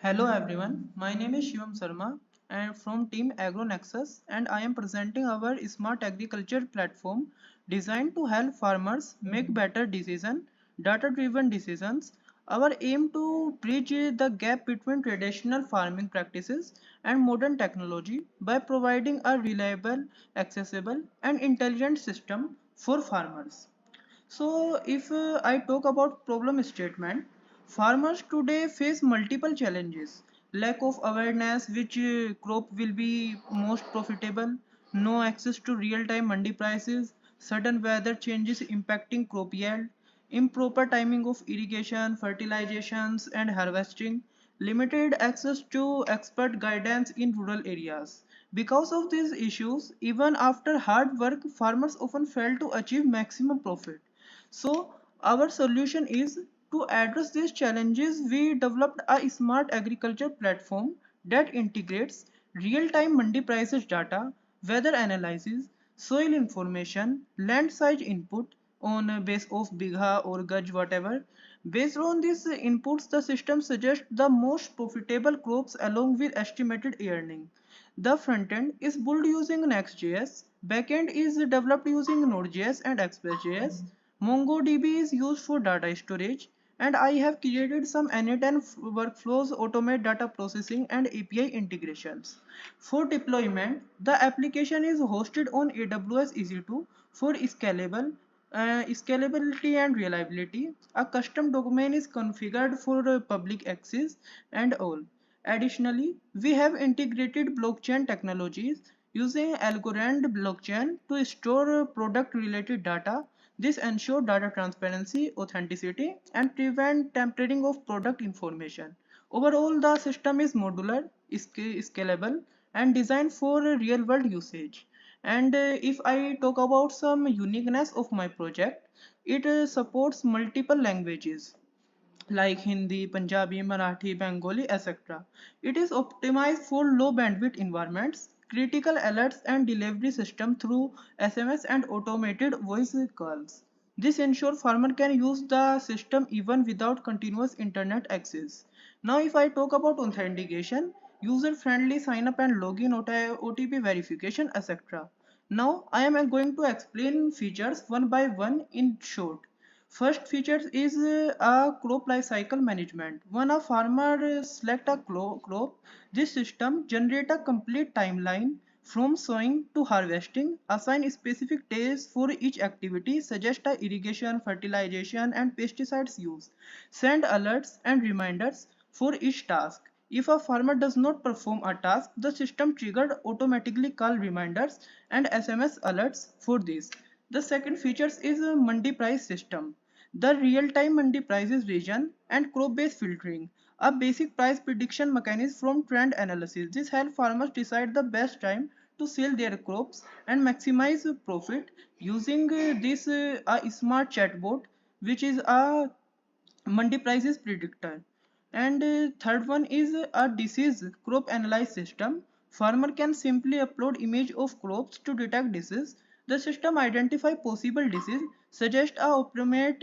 Hello everyone, my name is Shivam Sarma. I am from Team AgroNexus and I am presenting our smart agriculture platform designed to help farmers make better data-driven decisions. Our aim to bridge the gap between traditional farming practices and modern technology by providing a reliable, accessible and intelligent system for farmers. So, if I talk about problem statement, farmers today face multiple challenges. Lack of awareness which crop will be most profitable, no access to real-time mandi prices, sudden weather changes impacting crop yield, improper timing of irrigation, fertilizations and harvesting, limited access to expert guidance in rural areas. Because of these issues, even after hard work, farmers often fail to achieve maximum profit. So our solution is to address these challenges. We developed a smart agriculture platform that integrates real-time mandi prices data, weather analysis, soil information, land size input on a base of bigha or gaj whatever. Based on these inputs, the system suggests the most profitable crops along with estimated earning. The front end is built using Next.js, backend is developed using Node.js and Express.js. MongoDB is used for data storage, and I have created some N8N workflows, automate data processing, and API integrations. For deployment, the application is hosted on AWS EC2 for scalability and reliability. A custom domain is configured for public access and all. Additionally, we have integrated blockchain technologies using Algorand blockchain to store product related data. This ensures data transparency, authenticity, and prevent tampering of product information. Overall, the system is modular, scalable, and designed for real world usage. And if I talk about some uniqueness of my project, it supports multiple languages like Hindi, Punjabi, Marathi, Bengali, etc. It is optimized for low bandwidth environments, critical alerts and delivery system through SMS and automated voice calls. This ensures farmer can use the system even without continuous internet access. Now if I talk about authentication, user-friendly sign up and login OTP verification, etc. Now I am going to explain features one by one in short. First feature is a crop life cycle management. When a farmer select a crop, this system generate a complete timeline from sowing to harvesting, assign specific days for each activity, suggest a irrigation, fertilization and pesticides use, send alerts and reminders for each task. If a farmer does not perform a task, the system triggered automatically call reminders and SMS alerts for this. The second feature is a Mandi price system. The real-time Mandi prices region and crop-based filtering, a basic price prediction mechanism from trend analysis. This helps farmers decide the best time to sell their crops and maximize profit using this a smart chatbot, which is a Mandi prices predictor. And third one is a disease crop analyze system. Farmer can simply upload image of crops to detect disease. The system identify possible disease, suggest a optimate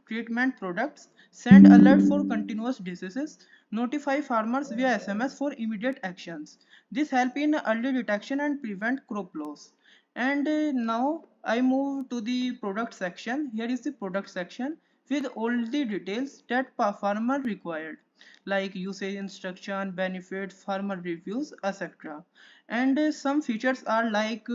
treatment products, send alert for continuous diseases, notify farmers via SMS for immediate actions. This help in early detection and prevent crop loss. And now I move to the product section. Here is the product section with all the details that farmer required, like usage instruction, benefits, farmer reviews, etc. And some features are like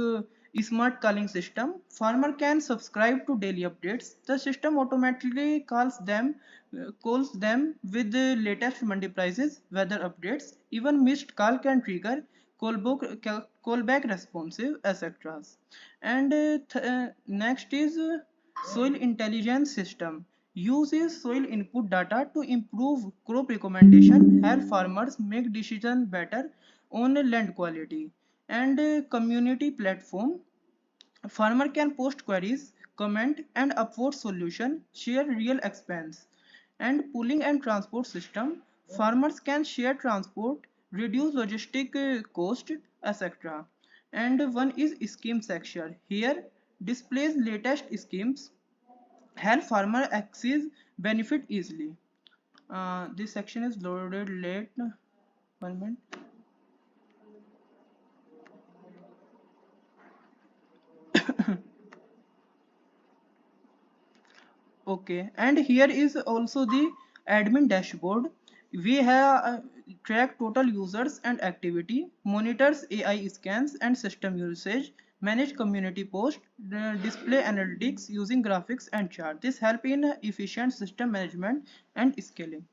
smart calling system. Farmer can subscribe to daily updates. The system automatically calls them with the latest mandi prices, weather updates. Even missed call can trigger callback responsive, etc. And next is soil intelligence system uses soil input data to improve crop recommendation, help farmers make decisions better on land quality. And community platform, farmer can post queries, comment and upvote solution, share real expense. And pooling and transport system, farmers can share transport, reduce logistic cost, etc. And one is scheme section. Here displays latest schemes, help farmer access benefit easily. This section is loaded late. 1 minute. Okay, and here is also the admin dashboard. We have track total users and activity, monitors AI scans and system usage, manage community posts, display analytics using graphics and chart. This help in efficient system management and scaling.